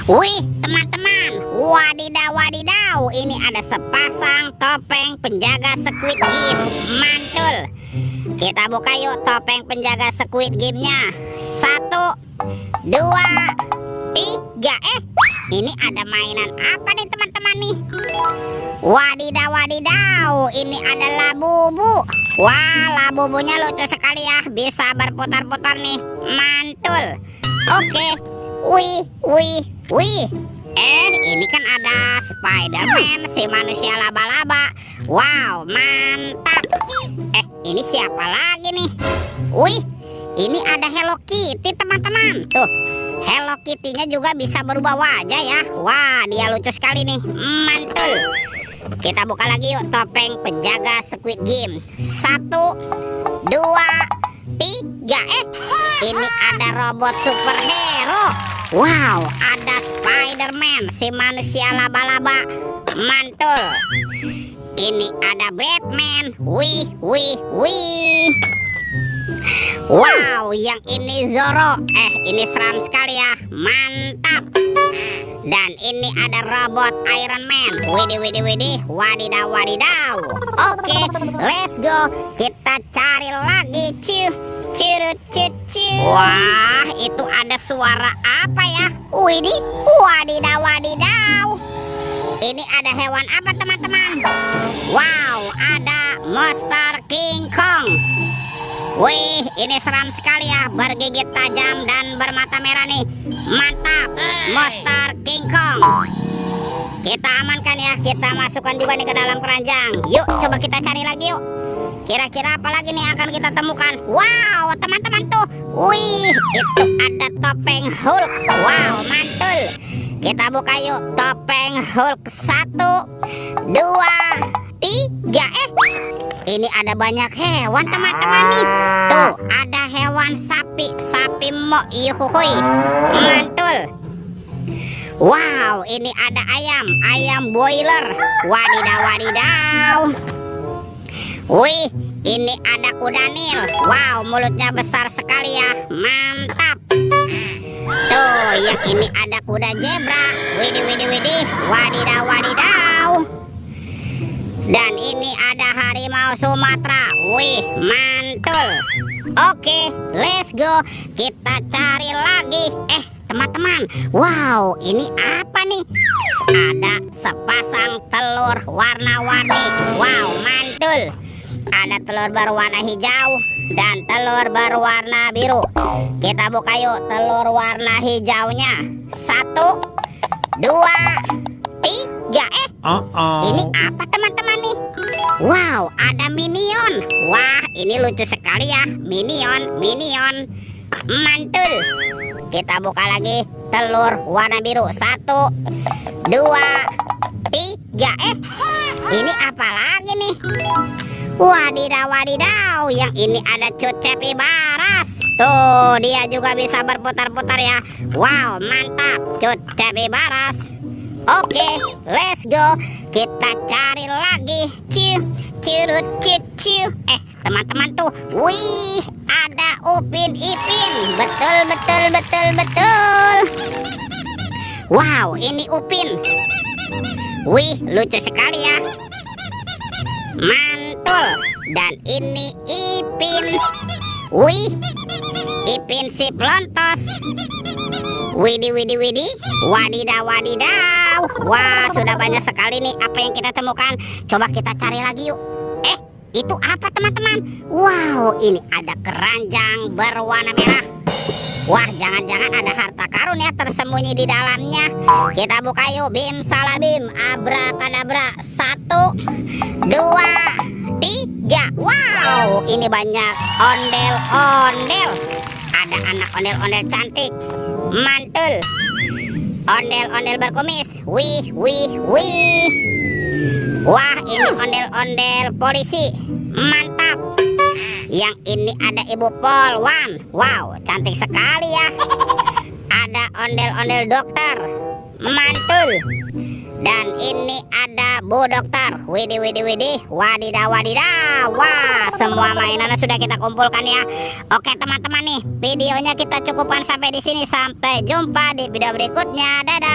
Wih, teman-teman, wadidaw wadidaw, ini ada sepasang topeng penjaga Squid Game. Mantul. Kita buka yuk topeng penjaga Squid Game-nya. 1, 2, 3. Ini ada mainan apa nih teman-teman nih? Wadidaw wadidaw, ini ada labubu. Wah, labubunya lucu sekali ya, bisa berputar-putar nih. Mantul. Oke. Wih. Ini kan ada Spider-Man, si manusia laba-laba. Wow, mantap. Ini siapa lagi nih? Wih, ini ada Hello Kitty teman-teman. Tuh, Hello Kitty-nya juga bisa berubah wajah ya. Wah, dia lucu sekali nih. Mantul. Kita buka lagi yuk topeng penjaga Squid Game. 1, 2, 3. Ini ada robot superhero. Wow, ada Spider-Man, si manusia laba-laba. Mantul. Ini ada Batman. Wih. Wow, yang ini Zoro. Ini seram sekali ya. Mantap. Dan ini ada robot Iron Man. Widih. Wadidaw. Oke, let's go. Kita cari lagi, Wah, itu ada suara apa ya? Widih, wadidaw. Ini ada hewan apa teman-teman? Wow, ada monster King Kong. Wih, ini seram sekali ya, bergigit tajam dan bermata merah nih. Mantap, monster King Kong. Kita amankan ya, kita masukkan juga nih ke dalam keranjang. Yuk, coba kita cari lagi yuk. Kira-kira apa lagi nih akan kita temukan? Wow, teman-teman tuh. Wih, itu ada topeng Hulk. Wow, mantul. Kita buka yuk topeng Hulk. 1, 2, 3. Ini ada banyak hewan teman-teman nih. Tuh, ada hewan sapi mo yuhuhui. Mantul. Wow, ini ada ayam boiler. Wadidaw. Wih, ini ada kuda Nil. Wow, mulutnya besar sekali ya. Mantap. Tuh, yang ini ada kuda zebra. Widih. Wadidaw. Dan ini ada harimau Sumatera. Wih, mantul. Oke, let's go. Kita cari lagi. Teman-teman, wow, ini apa nih? Ada sepasang telur warna-warni. Wow, mantul. Ada telur berwarna hijau dan telur berwarna biru. Kita buka yuk telur warna hijaunya. 1, 2, 3. Ini apa teman-teman nih? Wow, ada Minion. Wah, ini lucu sekali ya. Minion. Mantul. Kita buka lagi telur warna biru. 1, 2, 3. Ini apa lagi nih? Wadidaw. Yang ini ada Cut Cepi Baras. Tuh, dia juga bisa berputar-putar ya. Wow, mantap. Cut Cepi Baras. Oke, let's go. Kita cari lagi. Teman-teman tuh. Wih, ada Upin Ipin. Betul. Wow, ini Upin. Wih, lucu sekali ya. Mantul. Dan ini Ipin. Wih, Ipin si pelontos. Widih. Wadidaw. Wah, sudah banyak sekali nih apa yang kita temukan. Coba kita cari lagi yuk. Itu apa teman-teman? Wow, ini ada keranjang berwarna merah. Wah, jangan-jangan ada harta karun ya tersembunyi di dalamnya. Kita buka yuk. Bim salah bim, abrakadabra. 1, 2, 3. Wow, ini banyak ondel-ondel. Ada anak ondel-ondel cantik. Mantul. Ondel-ondel berkumis. Wih. Wah, ini ondel-ondel polisi. Mantap. Yang ini ada Ibu Polwan. Wow, cantik sekali ya. Ada ondel-ondel dokter. Mantul. Dan ini ada Bu Dokter. Widih. Wadidaw. Wah, semua mainannya sudah kita kumpulkan ya. Oke teman-teman nih, videonya kita cukupkan sampai di sini. Sampai jumpa di video berikutnya. Dadah.